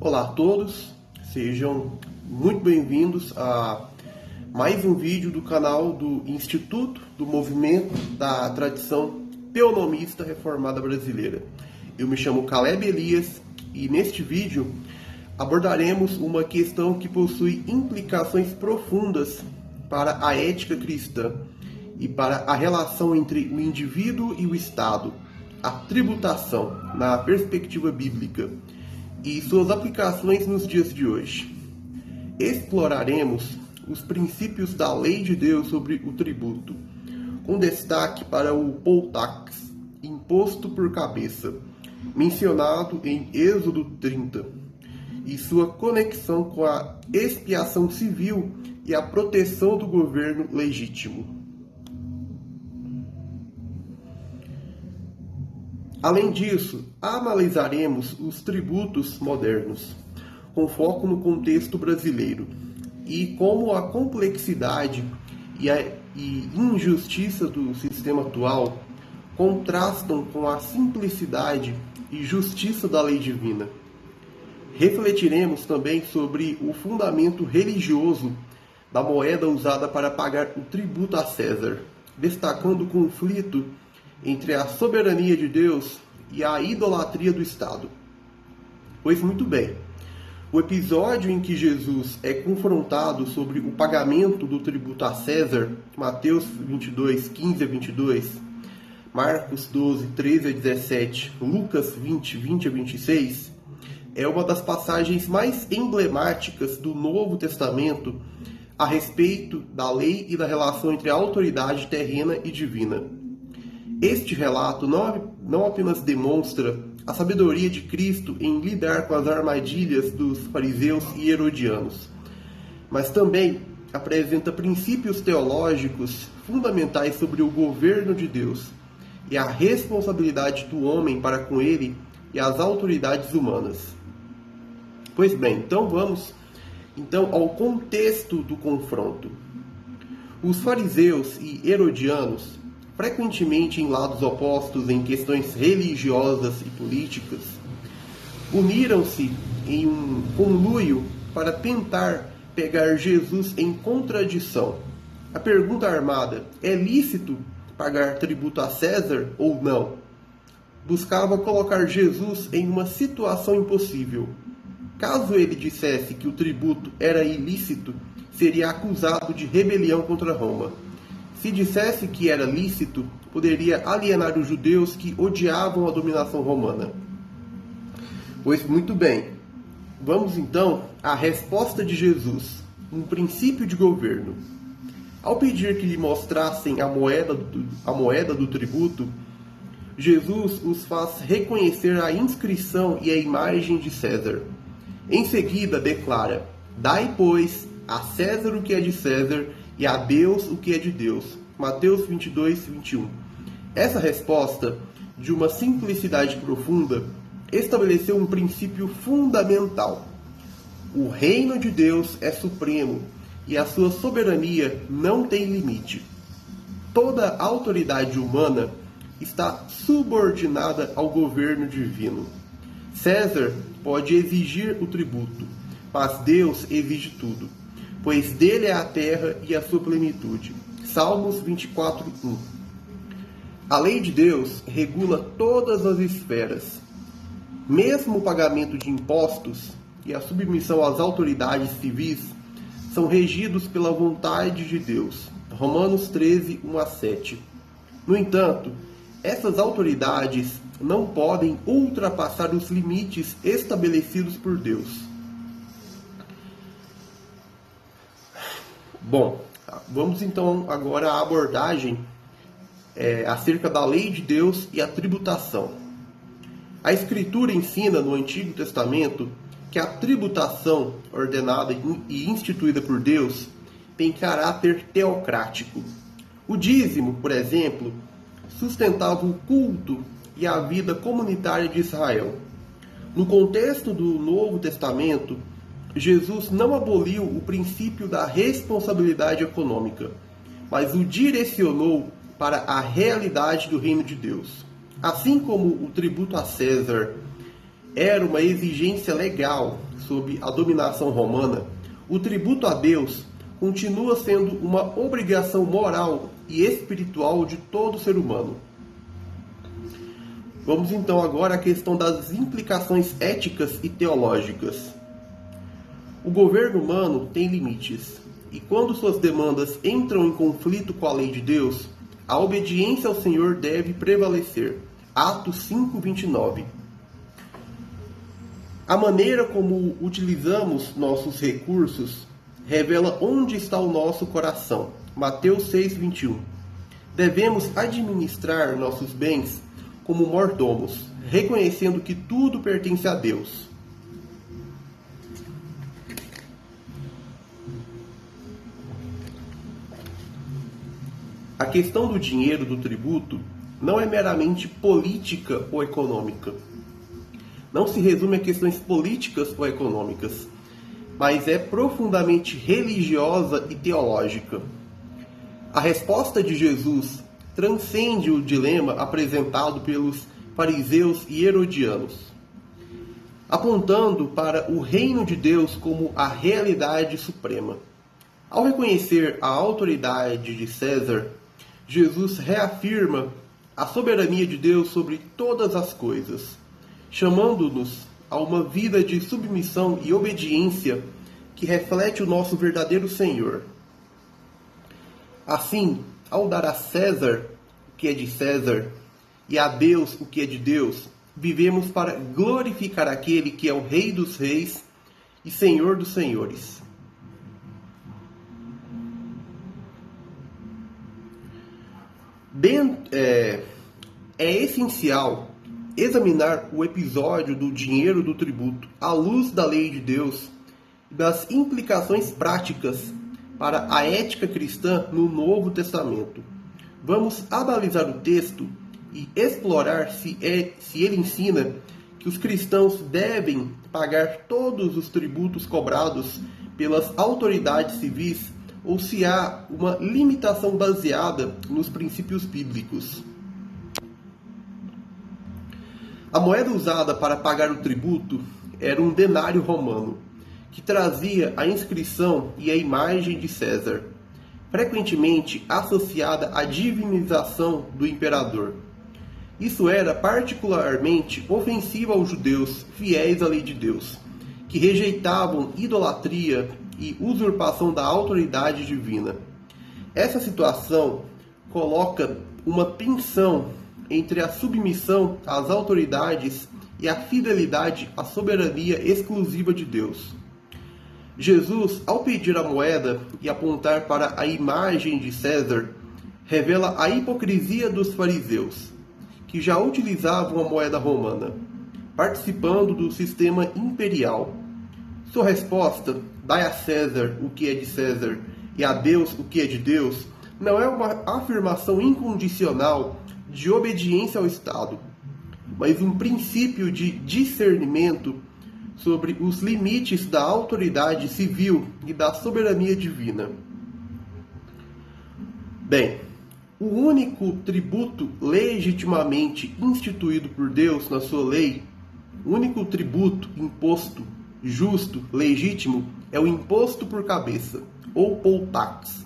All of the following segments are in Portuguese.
Olá a todos, sejam muito bem-vindos a mais um vídeo do canal do Instituto do Movimento da Tradição Teonomista Reformada Brasileira. Eu me chamo Caleb Elias e neste vídeo abordaremos uma questão que possui implicações profundas para a ética cristã e para a relação entre o indivíduo e o Estado, a tributação na perspectiva bíblica e suas aplicações nos dias de hoje. Exploraremos os princípios da lei de Deus sobre o tributo, com destaque para o poll tax, imposto por cabeça, mencionado em Êxodo 30, e sua conexão com a expiação civil e a proteção do governo legítimo. Além disso, analisaremos os tributos modernos, com foco no contexto brasileiro, e como a complexidade e injustiça do sistema atual contrastam com a simplicidade e justiça da lei divina. Refletiremos também sobre o fundamento religioso da moeda usada para pagar o tributo a César, destacando o conflito entre a soberania de Deus e a idolatria do Estado. Pois muito bem, o episódio em que Jesus é confrontado sobre o pagamento do tributo a César, Mateus 22, 15 a 22, Marcos 12, 13 a 17, Lucas 20, 20 a 26, é uma das passagens mais emblemáticas do Novo Testamento a respeito da lei e da relação entre a autoridade terrena e divina. Este relato não apenas demonstra a sabedoria de Cristo em lidar com as armadilhas dos fariseus e herodianos, mas também apresenta princípios teológicos fundamentais sobre o governo de Deus e a responsabilidade do homem para com ele e as autoridades humanas. Pois bem, então vamos ao contexto do confronto. Os fariseus e herodianos, frequentemente em lados opostos em questões religiosas e políticas, uniram-se em um conluio para tentar pegar Jesus em contradição. A pergunta armada: é lícito pagar tributo a César ou não? Buscava colocar Jesus em uma situação impossível. Caso ele dissesse que o tributo era ilícito, seria acusado de rebelião contra Roma. Se dissesse que era lícito, poderia alienar os judeus que odiavam a dominação romana. Pois muito bem, vamos então à resposta de Jesus, um princípio de governo. Ao pedir que lhe mostrassem a moeda do tributo, Jesus os faz reconhecer a inscrição e a imagem de César. Em seguida declara: dai, pois, a César o que é de César e a Deus o que é de Deus. Mateus 22, 21. Essa resposta, de uma simplicidade profunda, estabeleceu um princípio fundamental. O reino de Deus é supremo e a sua soberania não tem limite. Toda autoridade humana está subordinada ao governo divino. César pode exigir o tributo, mas Deus exige tudo, pois dele é a terra e a sua plenitude. Salmos 24, 1. A lei de Deus regula todas as esferas. Mesmo o pagamento de impostos e a submissão às autoridades civis são regidos pela vontade de Deus. Romanos 13, 1 a 7. No entanto, essas autoridades não podem ultrapassar os limites estabelecidos por Deus. Bom, vamos então agora à abordagem acerca da lei de Deus e a tributação. A Escritura ensina no Antigo Testamento que a tributação ordenada e instituída por Deus tem caráter teocrático. O dízimo, por exemplo, sustentava o culto e a vida comunitária de Israel. No contexto do Novo Testamento, Jesus não aboliu o princípio da responsabilidade econômica, mas o direcionou para a realidade do reino de Deus. Assim como o tributo a César era uma exigência legal sob a dominação romana, o tributo a Deus continua sendo uma obrigação moral e espiritual de todo ser humano. Vamos então agora à questão das implicações éticas e teológicas. O governo humano tem limites, e quando suas demandas entram em conflito com a lei de Deus, a obediência ao Senhor deve prevalecer. Atos 5:29. A maneira como utilizamos nossos recursos revela onde está o nosso coração. Mateus 6:21. Devemos administrar nossos bens como mordomos, reconhecendo que tudo pertence a Deus. A questão do dinheiro do tributo não é meramente política ou econômica. Não se resume a questões políticas ou econômicas, mas é profundamente religiosa e teológica. A resposta de Jesus transcende o dilema apresentado pelos fariseus e herodianos, apontando para o reino de Deus como a realidade suprema. Ao reconhecer a autoridade de César, Jesus reafirma a soberania de Deus sobre todas as coisas, chamando-nos a uma vida de submissão e obediência que reflete o nosso verdadeiro Senhor. Assim, ao dar a César o que é de César e a Deus o que é de Deus, vivemos para glorificar aquele que é o Rei dos Reis e Senhor dos Senhores. É essencial examinar o episódio do dinheiro do tributo à luz da lei de Deus e das implicações práticas para a ética cristã no Novo Testamento. Vamos analisar o texto e explorar se ele ensina que os cristãos devem pagar todos os tributos cobrados pelas autoridades civis ou se há uma limitação baseada nos princípios bíblicos. A moeda usada para pagar o tributo era um denário romano, que trazia a inscrição e a imagem de César, frequentemente associada à divinização do imperador. Isso era particularmente ofensivo aos judeus fiéis à lei de Deus, que rejeitavam idolatria e usurpação da autoridade divina. Essa situação coloca uma tensão entre a submissão às autoridades e a fidelidade à soberania exclusiva de Deus. Jesus, ao pedir a moeda e apontar para a imagem de César, revela a hipocrisia dos fariseus, que já utilizavam a moeda romana, participando do sistema imperial. Sua resposta, dai a César o que é de César e a Deus o que é de Deus, não é uma afirmação incondicional de obediência ao Estado, mas um princípio de discernimento sobre os limites da autoridade civil e da soberania divina. Bem, o único tributo legitimamente instituído por Deus na sua lei, o único tributo imposto justo, legítimo, é o imposto por cabeça, ou poll tax,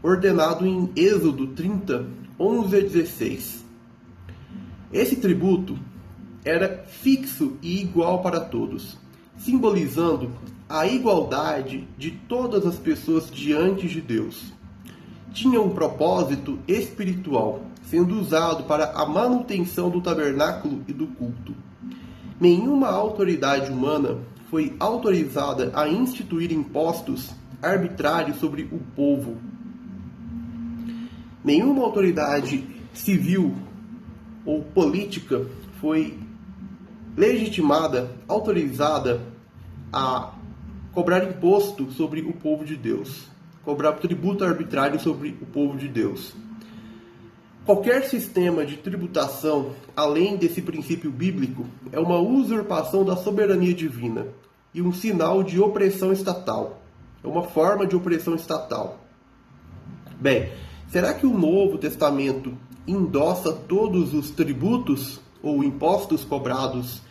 ordenado em Êxodo 30, 11 a 16. Esse tributo era fixo e igual para todos, simbolizando a igualdade de todas as pessoas diante de Deus. Tinha um propósito espiritual, sendo usado para a manutenção do tabernáculo e do culto. Nenhuma autoridade humana foi autorizada a instituir impostos arbitrários sobre o povo. Nenhuma autoridade civil ou política foi legitimada, autorizada a cobrar imposto sobre o povo de Deus, cobrar tributo arbitrário sobre o povo de Deus. Qualquer sistema de tributação, além desse princípio bíblico, é uma usurpação da soberania divina e um sinal de opressão estatal. É uma forma de opressão estatal. Bem, será que o Novo Testamento endossa todos os tributos ou impostos cobrados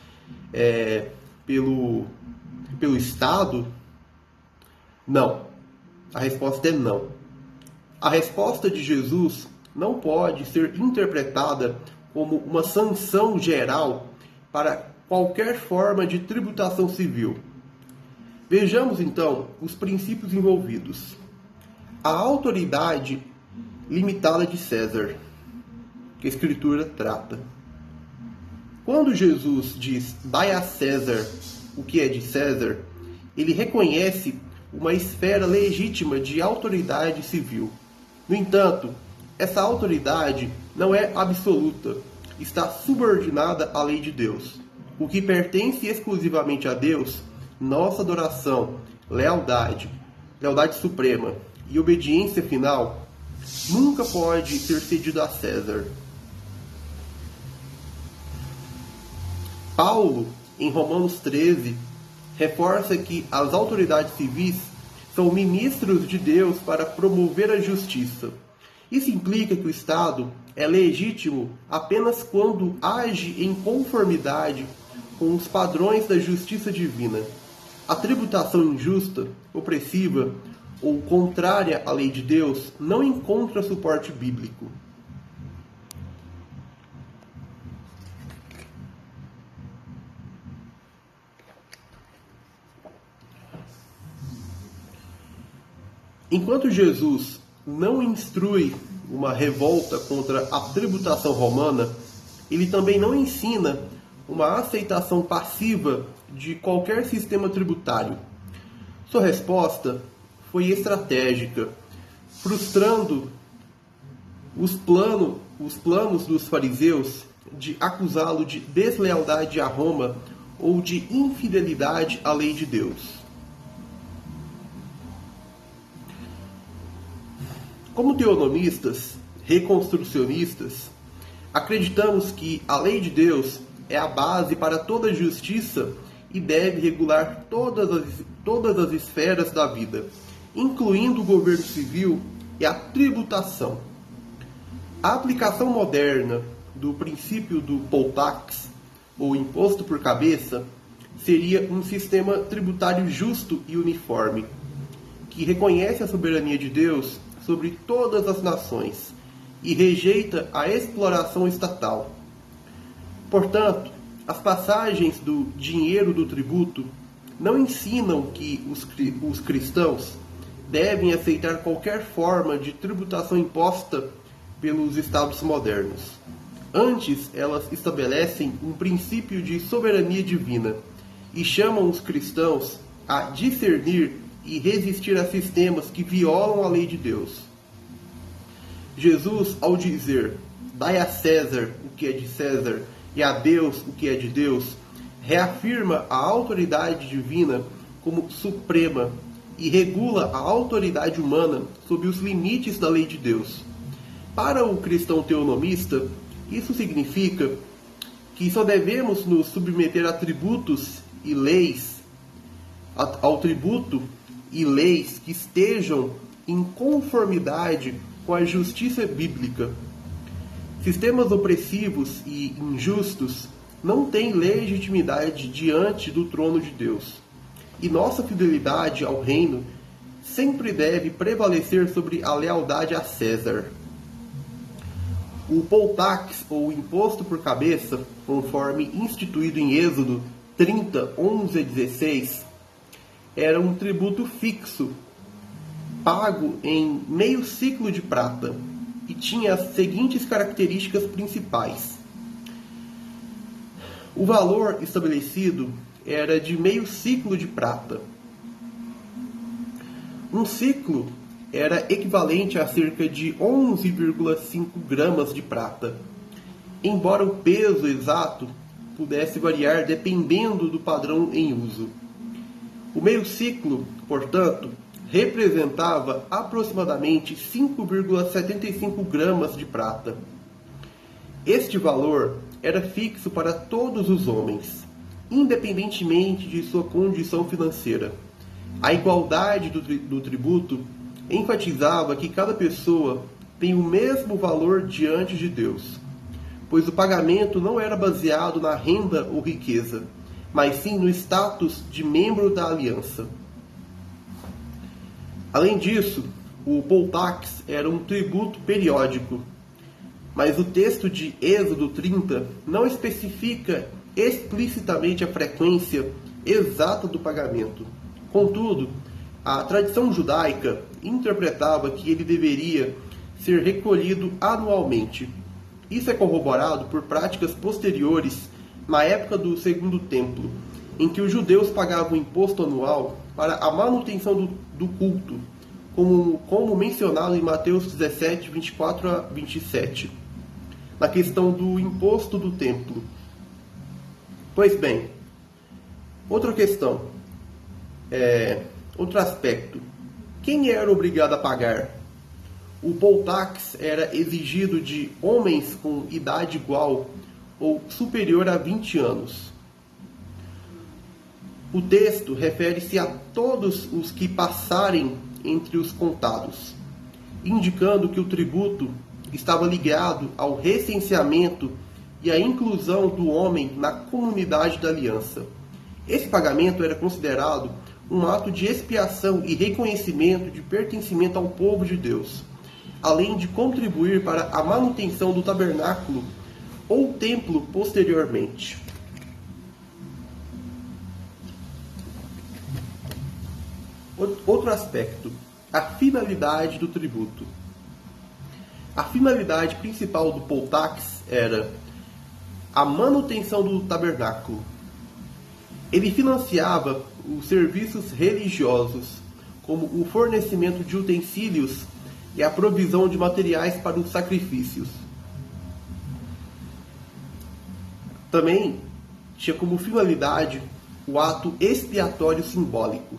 pelo Estado? Não. A resposta é não. A resposta de Jesus não pode ser interpretada como uma sanção geral para qualquer forma de tributação civil. Vejamos então os princípios envolvidos. A autoridade limitada de César, que a Escritura trata. Quando Jesus diz, dai a César o que é de César, ele reconhece uma esfera legítima de autoridade civil. No entanto, essa autoridade não é absoluta, está subordinada à lei de Deus. O que pertence exclusivamente a Deus, nossa adoração, lealdade suprema e obediência final, nunca pode ser cedido a César. Paulo, em Romanos 13, reforça que as autoridades civis são ministros de Deus para promover a justiça. Isso implica que o Estado é legítimo apenas quando age em conformidade com os padrões da justiça divina. A tributação injusta, opressiva ou contrária à lei de Deus não encontra suporte bíblico. Enquanto Jesus não instrui uma revolta contra a tributação romana, ele também não ensina uma aceitação passiva de qualquer sistema tributário. Sua resposta foi estratégica, frustrando os planos dos fariseus de acusá-lo de deslealdade a Roma ou de infidelidade à lei de Deus. Como teonomistas, reconstrucionistas, acreditamos que a lei de Deus é a base para toda justiça e deve regular todas as esferas da vida, incluindo o governo civil e a tributação. A aplicação moderna do princípio do poll tax, ou imposto por cabeça, seria um sistema tributário justo e uniforme, que reconhece a soberania de Deus sobre todas as nações e rejeita a exploração estatal. Portanto, as passagens do dinheiro do tributo não ensinam que os cristãos devem aceitar qualquer forma de tributação imposta pelos estados modernos. Antes, elas estabelecem um princípio de soberania divina e chamam os cristãos a discernir e resistir a sistemas que violam a lei de Deus. Jesus, ao dizer, dai a César o que é de César e a Deus o que é de Deus, reafirma a autoridade divina como suprema e regula a autoridade humana sob os limites da lei de Deus. Para o cristão teonomista, isso significa que só devemos nos submeter a tributos e leis, ao tributo e leis que estejam em conformidade com a justiça bíblica. Sistemas opressivos e injustos não têm legitimidade diante do trono de Deus. E nossa fidelidade ao reino sempre deve prevalecer sobre a lealdade a César. O poll tax, ou imposto por cabeça, conforme instituído em Êxodo 30, 11 a 16, era um tributo fixo, pago em meio ciclo de prata, e tinha as seguintes características principais. O valor estabelecido era de meio ciclo de prata. Um ciclo era equivalente a cerca de 11,5 gramas de prata, embora o peso exato pudesse variar dependendo do padrão em uso. O meio ciclo, portanto, representava aproximadamente 5,75 gramas de prata. Este valor era fixo para todos os homens, independentemente de sua condição financeira. A igualdade do tributo enfatizava que cada pessoa tem o mesmo valor diante de Deus, pois o pagamento não era baseado na renda ou riqueza, mas sim no status de membro da aliança. Além disso, o poll tax era um tributo periódico, mas o texto de Êxodo 30 não especifica explicitamente a frequência exata do pagamento. Contudo, a tradição judaica interpretava que ele deveria ser recolhido anualmente. Isso é corroborado por práticas posteriores na época do Segundo Templo, em que os judeus pagavam imposto anual para a manutenção do culto, como mencionado em Mateus 17, 24 a 27, na questão do imposto do templo. Pois bem, outra questão, outro aspecto. Quem era obrigado a pagar? O poll tax era exigido de homens com idade igual ou superior a 20 anos. O texto refere-se a todos os que passarem entre os contados, indicando que o tributo estava ligado ao recenseamento e à inclusão do homem na comunidade da aliança. Esse pagamento era considerado um ato de expiação e reconhecimento de pertencimento ao povo de Deus, além de contribuir para a manutenção do tabernáculo ou templo posteriormente. Outro aspecto, a finalidade do tributo. A finalidade principal do poll tax era a manutenção do tabernáculo. Ele financiava os serviços religiosos, como o fornecimento de utensílios e a provisão de materiais para os sacrifícios. Também tinha como finalidade o ato expiatório simbólico.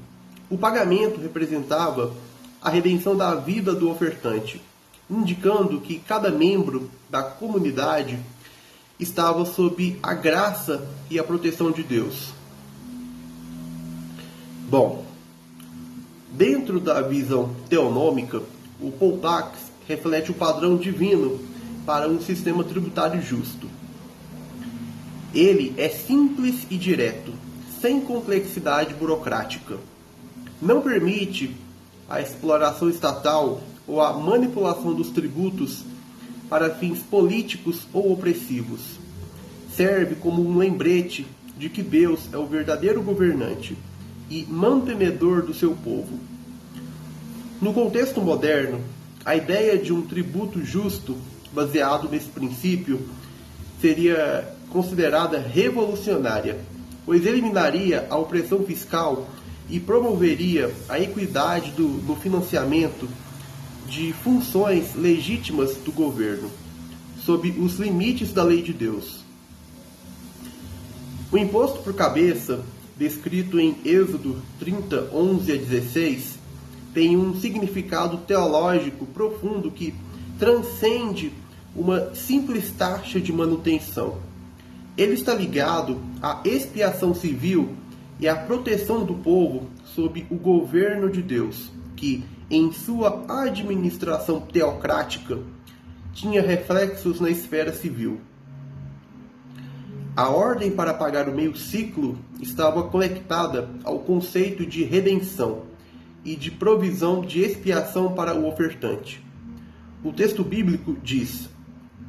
O pagamento representava a redenção da vida do ofertante, indicando que cada membro da comunidade estava sob a graça e a proteção de Deus. Bom, dentro da visão teonômica, o poll tax reflete o padrão divino para um sistema tributário justo. Ele é simples e direto, sem complexidade burocrática. Não permite a exploração estatal ou a manipulação dos tributos para fins políticos ou opressivos. Serve como um lembrete de que Deus é o verdadeiro governante e mantenedor do seu povo. No contexto moderno, a ideia de um tributo justo, baseado nesse princípio, seria considerada revolucionária, pois eliminaria a opressão fiscal e promoveria a equidade no financiamento de funções legítimas do governo, sob os limites da lei de Deus. O imposto por cabeça, descrito em Êxodo 30, 11 a 16, tem um significado teológico profundo que transcende uma simples taxa de manutenção. Ele está ligado à expiação civil e à proteção do povo sob o governo de Deus, que, em sua administração teocrática, tinha reflexos na esfera civil. A ordem para pagar o meio ciclo estava conectada ao conceito de redenção e de provisão de expiação para o ofertante. O texto bíblico diz: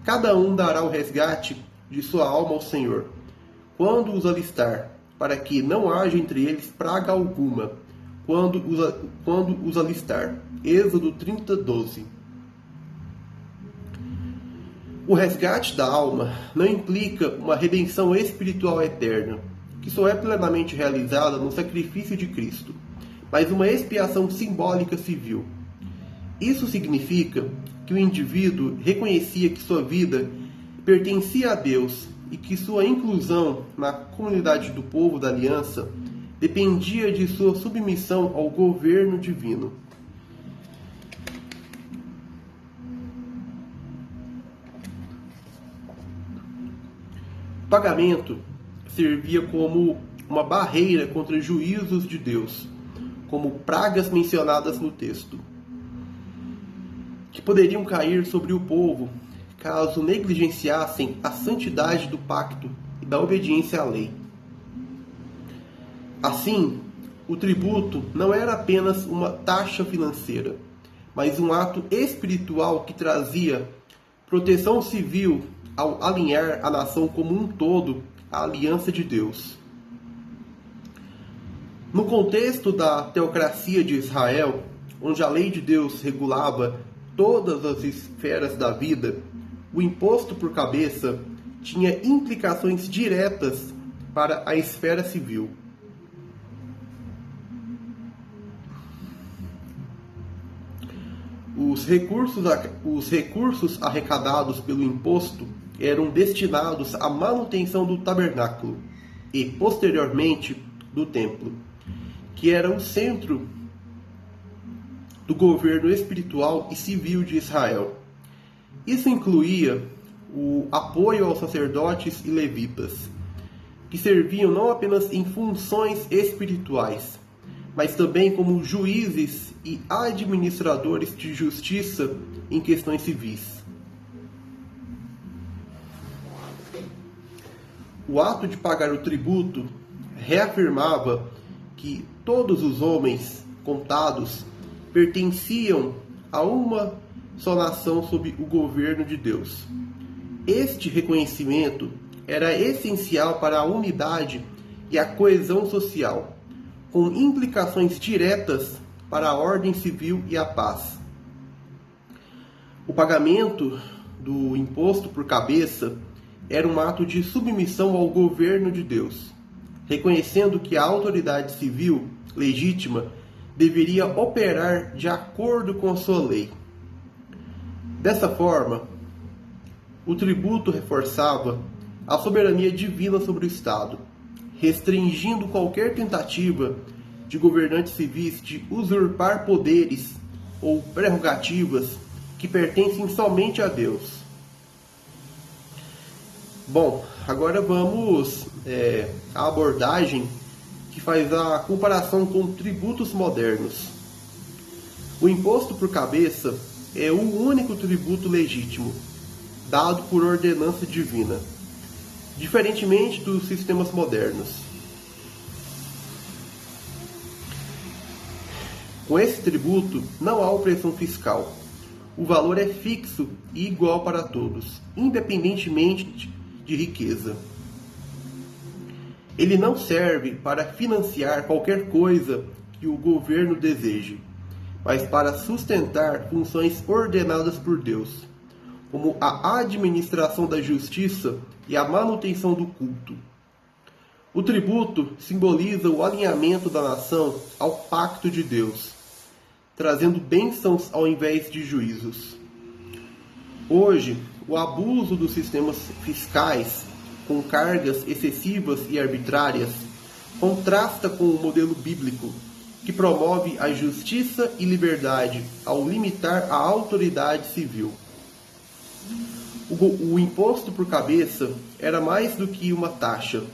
cada um dará o resgate de sua alma ao Senhor, quando os alistar, para que não haja entre eles praga alguma, quando os alistar. Êxodo 30, 12. O resgate da alma não implica uma redenção espiritual eterna, que só é plenamente realizada no sacrifício de Cristo, mas uma expiação simbólica civil. Isso significa que o indivíduo reconhecia que sua vida pertencia a Deus e que sua inclusão na comunidade do povo da aliança dependia de sua submissão ao governo divino. O pagamento servia como uma barreira contra juízos de Deus, como pragas mencionadas no texto, que poderiam cair sobre o povo caso negligenciassem a santidade do pacto e da obediência à lei. Assim, o tributo não era apenas uma taxa financeira, mas um ato espiritual que trazia proteção civil ao alinhar a nação como um todo à aliança de Deus. No contexto da teocracia de Israel, onde a lei de Deus regulava todas as esferas da vida, o imposto por cabeça tinha implicações diretas para a esfera civil. Os recursos arrecadados pelo imposto eram destinados à manutenção do tabernáculo e, posteriormente, do templo, que era o centro do governo espiritual e civil de Israel. Isso incluía o apoio aos sacerdotes e levitas, que serviam não apenas em funções espirituais, mas também como juízes e administradores de justiça em questões civis. O ato de pagar o tributo reafirmava que todos os homens contados pertenciam a uma só nação sob o governo de Deus. Este reconhecimento era essencial para a unidade e a coesão social, com implicações diretas para a ordem civil e a paz. O pagamento do imposto por cabeça era um ato de submissão ao governo de Deus, reconhecendo que a autoridade civil legítima deveria operar de acordo com a sua lei. Dessa forma, o tributo reforçava a soberania divina sobre o Estado, restringindo qualquer tentativa de governantes civis de usurpar poderes ou prerrogativas que pertencem somente a Deus. Bom, agora vamos à abordagem que faz a comparação com tributos modernos. O imposto por cabeça é o único tributo legítimo, dado por ordenança divina, diferentemente dos sistemas modernos. Com esse tributo, não há opressão fiscal. O valor é fixo e igual para todos, independentemente de riqueza. Ele não serve para financiar qualquer coisa que o governo deseje, mas para sustentar funções ordenadas por Deus, como a administração da justiça e a manutenção do culto. O tributo simboliza o alinhamento da nação ao pacto de Deus, trazendo bênçãos ao invés de juízos. Hoje, o abuso dos sistemas fiscais, com cargas excessivas e arbitrárias, contrasta com o modelo bíblico, que promove a justiça e liberdade ao limitar a autoridade civil. O imposto por cabeça era mais do que uma taxa.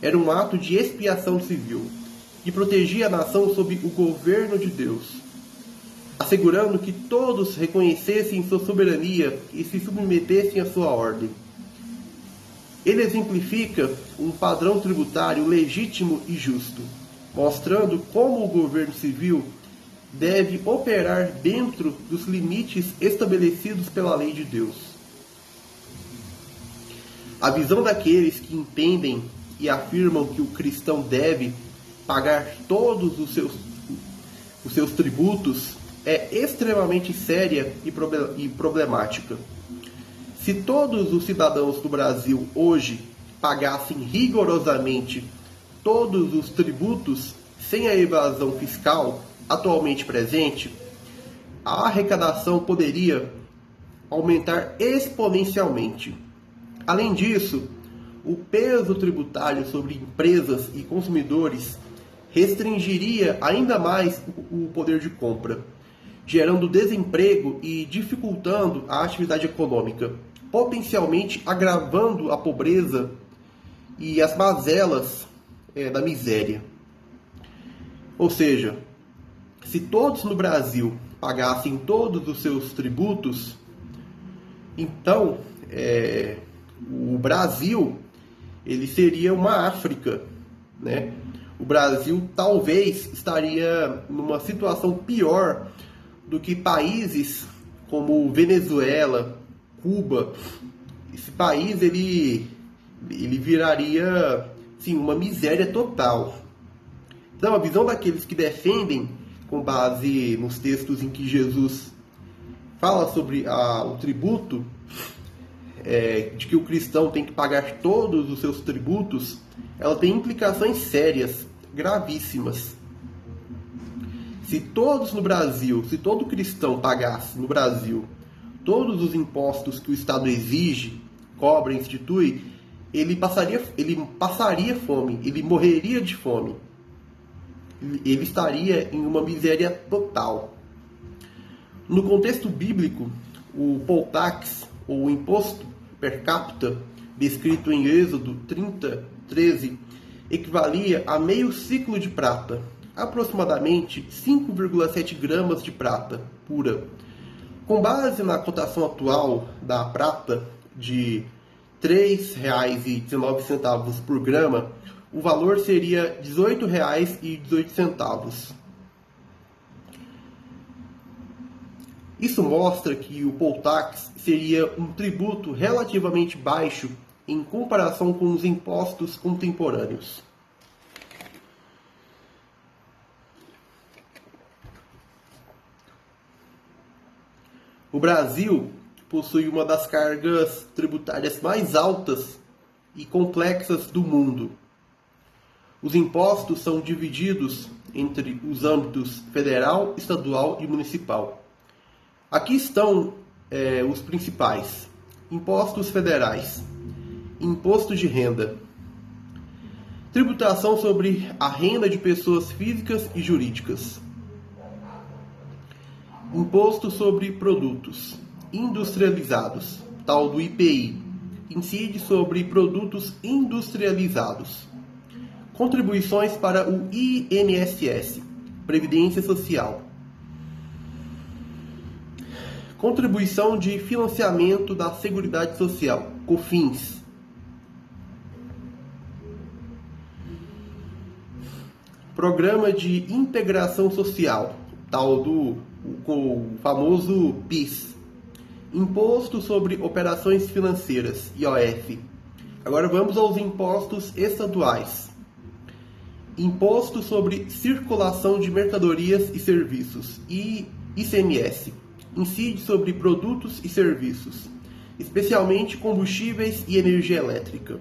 Era um ato de expiação civil, que protegia a nação sob o governo de Deus, assegurando que todos reconhecessem sua soberania e se submetessem à sua ordem. Ele exemplifica um padrão tributário legítimo e justo, mostrando como o governo civil deve operar dentro dos limites estabelecidos pela lei de Deus. A visão daqueles que entendem e afirmam que o cristão deve pagar todos os seus tributos é extremamente séria e problemática. Se todos os cidadãos do Brasil hoje pagassem rigorosamente todos os tributos sem a evasão fiscal atualmente presente, a arrecadação poderia aumentar exponencialmente. Além disso, o peso tributário sobre empresas e consumidores restringiria ainda mais o poder de compra, gerando desemprego e dificultando a atividade econômica, potencialmente agravando a pobreza e as mazelas da miséria. Ou seja, se todos no Brasil pagassem todos os seus tributos, então o Brasil ele seria uma África, né? o Brasil talvez estaria numa situação pior do que países como Venezuela, Cuba. Esse país ele viraria, sim, uma miséria total. Então, a visão daqueles que defendem, com base nos textos em que Jesus fala sobre o tributo, de que o cristão tem que pagar todos os seus tributos, ela tem implicações sérias, gravíssimas. Se todos no Brasil, se todo cristão pagasse no Brasil todos os impostos que o Estado exige, cobra, institui, ele passaria fome, ele morreria de fome. Ele estaria em uma miséria total. No contexto bíblico, o poll tax, ou imposto per capita, descrito em Êxodo 30:13, equivalia a meio ciclo de prata, aproximadamente 5,7 gramas de prata pura. Com base na cotação atual da prata de R$ 3,19 por grama, o valor seria R$ 18,18. Isso mostra que o poll tax seria um tributo relativamente baixo em comparação com os impostos contemporâneos. O Brasil possui uma das cargas tributárias mais altas e complexas do mundo. Os impostos são divididos entre os âmbitos federal, estadual e municipal. Aqui estão os principais. Impostos federais. Imposto de renda. Tributação sobre a renda de pessoas físicas e jurídicas. Imposto sobre produtos industrializados, tal do IPI. Incide sobre produtos industrializados. Contribuições para o INSS, Previdência Social. Contribuição de financiamento da Seguridade Social, COFINS. Programa de Integração Social, tal do o famoso PIS. Imposto sobre Operações Financeiras, IOF. Agora vamos aos impostos estaduais. Imposto sobre Circulação de Mercadorias e Serviços, ICMS. Incide sobre produtos e serviços, especialmente combustíveis e energia elétrica.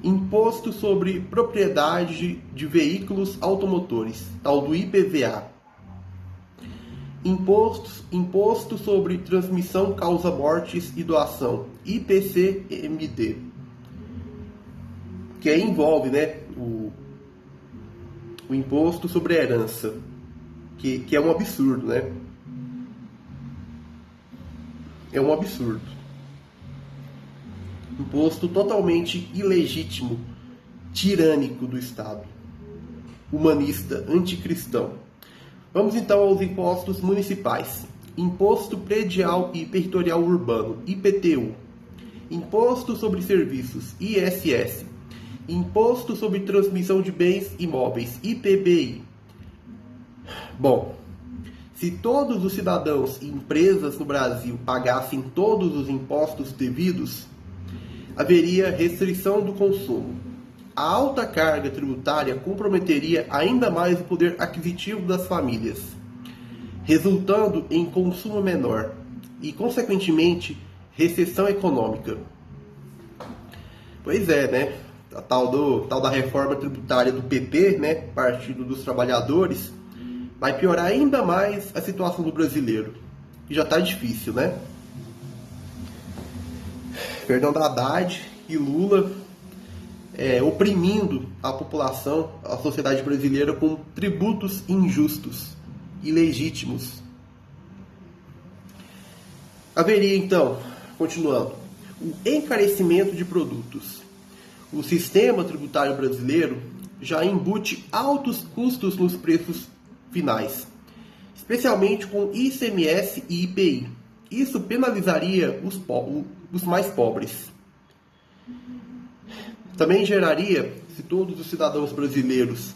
Imposto sobre propriedade de veículos automotores, tal do IPVA. Imposto sobre transmissão, causa mortes e doação, IPCMD. Que aí envolve, o imposto sobre a herança, que é um absurdo, É um absurdo. Imposto totalmente ilegítimo, tirânico do Estado, humanista, anticristão. Vamos então aos impostos municipais. Imposto Predial e Territorial Urbano, IPTU. Imposto sobre Serviços, ISS. Imposto sobre Transmissão de Bens Imóveis, IPBI. Bom, se todos os cidadãos e empresas no Brasil pagassem todos os impostos devidos, haveria restrição do consumo. A alta carga tributária comprometeria ainda mais o poder aquisitivo das famílias, resultando em consumo menor e, consequentemente, recessão econômica. Pois é, A tal da reforma tributária do PP, Partido dos Trabalhadores, vai piorar ainda mais a situação do brasileiro. E já está difícil, Fernando Haddad e Lula oprimindo a população, a sociedade brasileira com tributos injustos, ilegítimos. Haveria então, continuando, o encarecimento de produtos. O sistema tributário brasileiro já embute altos custos nos preços finais, especialmente com ICMS e IPI. Isso penalizaria os mais pobres. Também geraria, se todos os cidadãos brasileiros,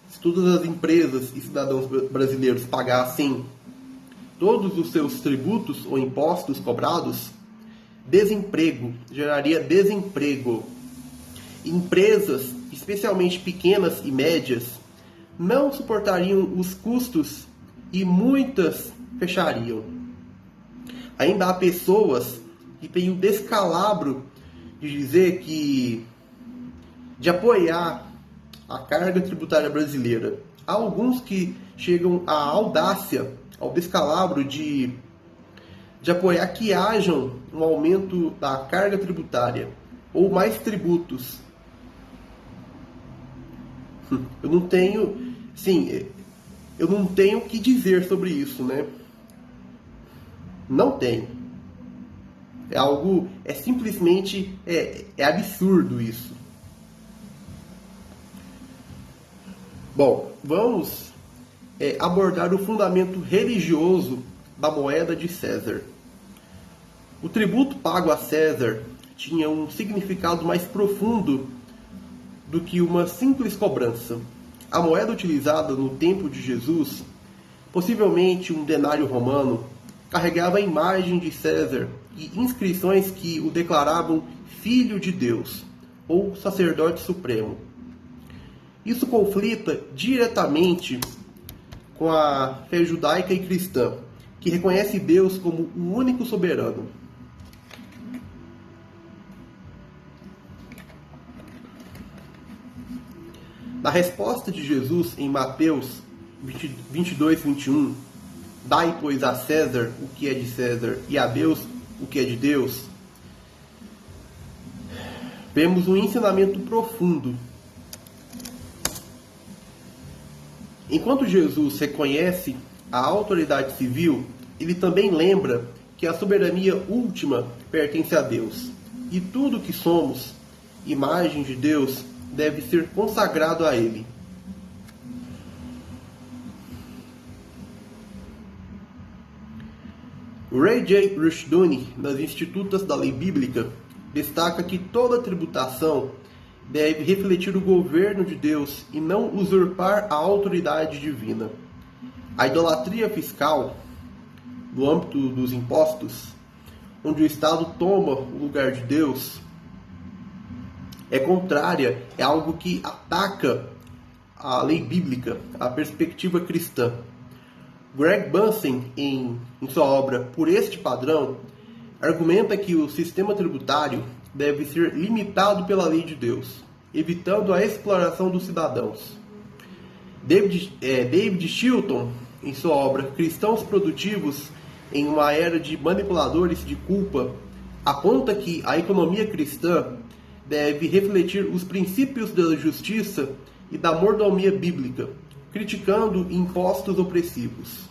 se todas as empresas e cidadãos brasileiros pagassem todos os seus tributos ou impostos cobrados, desemprego, geraria desemprego. Empresas, especialmente pequenas e médias, não suportariam os custos e muitas fechariam. Ainda há pessoas que têm o descalabro de dizer de apoiar a carga tributária brasileira. Há alguns que chegam à audácia, ao descalabro de apoiar que hajam um aumento da carga tributária ou mais tributos. Eu não tenho o que dizer sobre isso, né? Não tenho. É simplesmente absurdo isso. Bom, vamos abordar o fundamento religioso da moeda de César. O tributo pago a César tinha um significado mais profundo do que uma simples cobrança. A moeda utilizada no tempo de Jesus, possivelmente um denário romano, carregava a imagem de César e inscrições que o declaravam filho de Deus ou sacerdote supremo. Isso conflita diretamente com a fé judaica e cristã, que reconhece Deus como o único soberano. Na resposta de Jesus em Mateus 22, 21, dai, pois, a César o que é de César e a Deus o que é de Deus, vemos um ensinamento profundo. Enquanto Jesus reconhece a autoridade civil, ele também lembra que a soberania última pertence a Deus. E tudo que somos, imagem de Deus, deve ser consagrado a Ele. Ray J. Rushdoony, nas Institutas da Lei Bíblica, destaca que toda tributação deve refletir o governo de Deus e não usurpar a autoridade divina. A idolatria fiscal, no âmbito dos impostos, onde o Estado toma o lugar de Deus, é contrária, é algo que ataca a lei bíblica, a perspectiva cristã. Greg Bunsen, em sua obra Por Este Padrão, argumenta que o sistema tributário deve ser limitado pela lei de Deus, evitando a exploração dos cidadãos. David Chilton, em sua obra Cristãos Produtivos em uma Era de Manipuladores de Culpa, aponta que a economia cristã deve refletir os princípios da justiça e da mordomia bíblica, criticando impostos opressivos.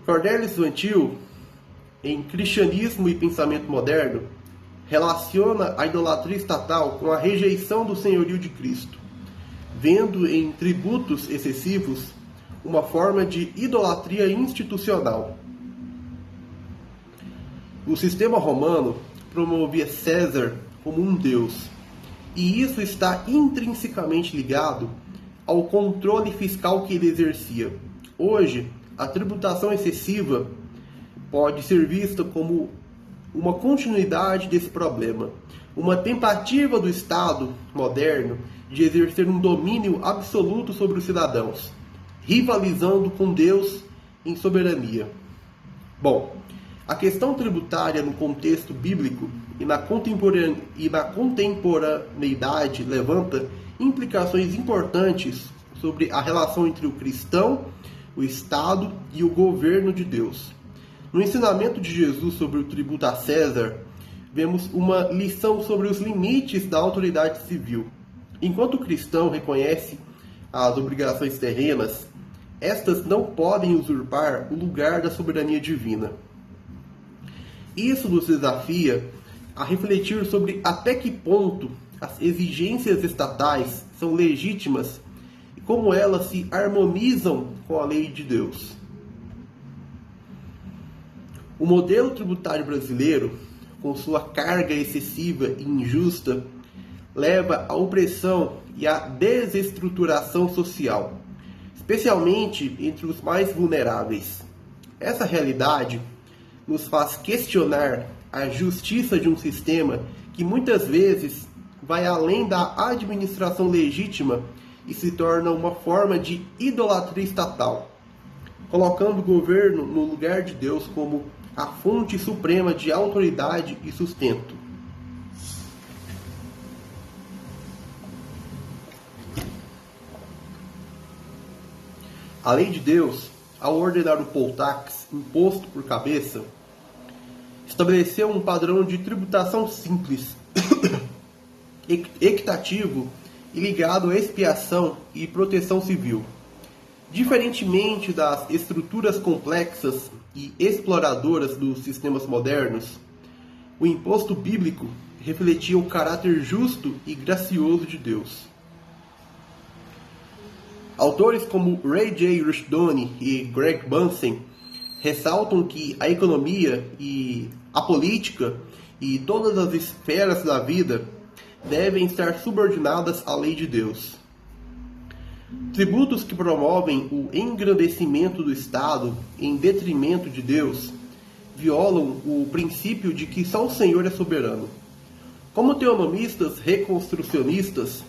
Cornelius Van Til, em Cristianismo e Pensamento Moderno, relaciona a idolatria estatal com a rejeição do senhorio de Cristo, vendo em tributos excessivos uma forma de idolatria institucional. O sistema romano promovia César como um deus, e isso está intrinsecamente ligado ao controle fiscal que ele exercia. Hoje, a tributação excessiva pode ser vista como uma continuidade desse problema, uma tentativa do Estado moderno de exercer um domínio absoluto sobre os cidadãos, rivalizando com Deus em soberania. Bom, a questão tributária no contexto bíblico e na contemporaneidade levanta implicações importantes sobre a relação entre o cristão, o Estado e o governo de Deus. No ensinamento de Jesus sobre o tributo a César, vemos uma lição sobre os limites da autoridade civil. Enquanto o cristão reconhece as obrigações terrenas, estas não podem usurpar o lugar da soberania divina. Isso nos desafia a refletir sobre até que ponto as exigências estatais são legítimas e como elas se harmonizam com a lei de Deus. O modelo tributário brasileiro, com sua carga excessiva e injusta, leva à opressão e à desestruturação social, especialmente entre os mais vulneráveis. Essa realidade nos faz questionar a justiça de um sistema que muitas vezes vai além da administração legítima e se torna uma forma de idolatria estatal, colocando o governo no lugar de Deus como a fonte suprema de autoridade e sustento. A lei de Deus, ao ordenar o poll tax, imposto por cabeça, estabeleceu um padrão de tributação simples, equitativo e ligado à expiação e proteção civil. Diferentemente das estruturas complexas e exploradoras dos sistemas modernos, o imposto bíblico refletia o caráter justo e gracioso de Deus. Autores como Ray J. Rushdoni e Greg Bunsen ressaltam que a economia e a política e todas as esferas da vida devem estar subordinadas à lei de Deus. Tributos que promovem o engrandecimento do Estado em detrimento de Deus violam o princípio de que só o Senhor é soberano. Como teonomistas reconstrucionistas,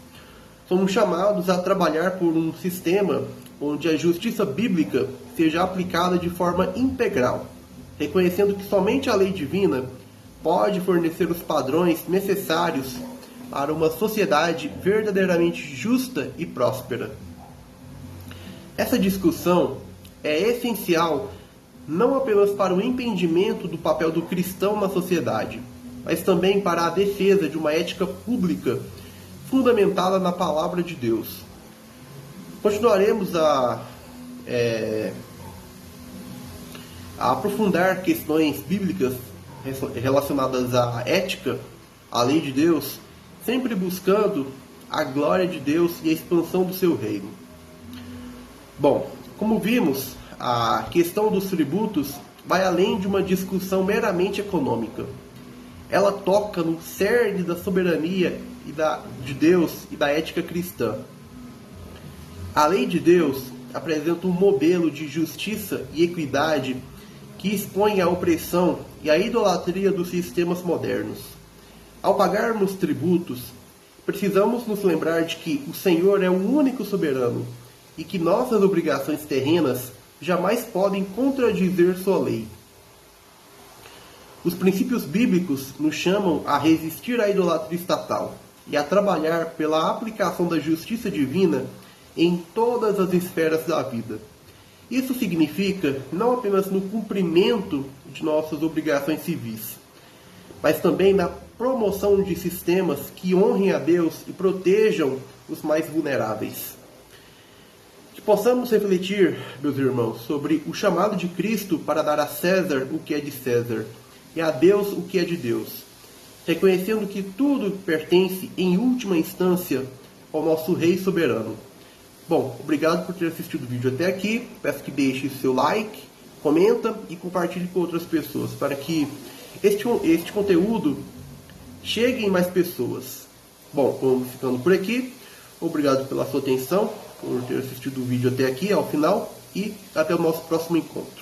somos chamados a trabalhar por um sistema onde a justiça bíblica seja aplicada de forma integral, reconhecendo que somente a lei divina pode fornecer os padrões necessários para uma sociedade verdadeiramente justa e próspera. Essa discussão é essencial não apenas para o entendimento do papel do cristão na sociedade, mas também para a defesa de uma ética pública fundamentada na palavra de Deus. Continuaremos a aprofundar questões bíblicas relacionadas à ética, à lei de Deus, sempre buscando a glória de Deus e a expansão do seu reino. Bom, como vimos, a questão dos tributos vai além de uma discussão meramente econômica. Ela toca no cerne da soberania de Deus e da ética cristã. A lei de Deus apresenta um modelo de justiça e equidade que expõe a opressão e a idolatria dos sistemas modernos. Ao pagarmos tributos, precisamos nos lembrar de que o Senhor é o único soberano e que nossas obrigações terrenas jamais podem contradizer sua lei. Os princípios bíblicos nos chamam a resistir à idolatria estatal e a trabalhar pela aplicação da justiça divina em todas as esferas da vida. Isso significa não apenas no cumprimento de nossas obrigações civis, mas também na promoção de sistemas que honrem a Deus e protejam os mais vulneráveis. Que possamos refletir, meus irmãos, sobre o chamado de Cristo para dar a César o que é de César e a Deus o que é de Deus, reconhecendo que tudo pertence, em última instância, ao nosso Rei soberano. Bom, obrigado por ter assistido o vídeo até aqui. Peço que deixe seu like, comenta e compartilhe com outras pessoas, para que este conteúdo chegue em mais pessoas. Bom, vamos ficando por aqui. Obrigado pela sua atenção, por ter assistido o vídeo até aqui, ao final, e até o nosso próximo encontro.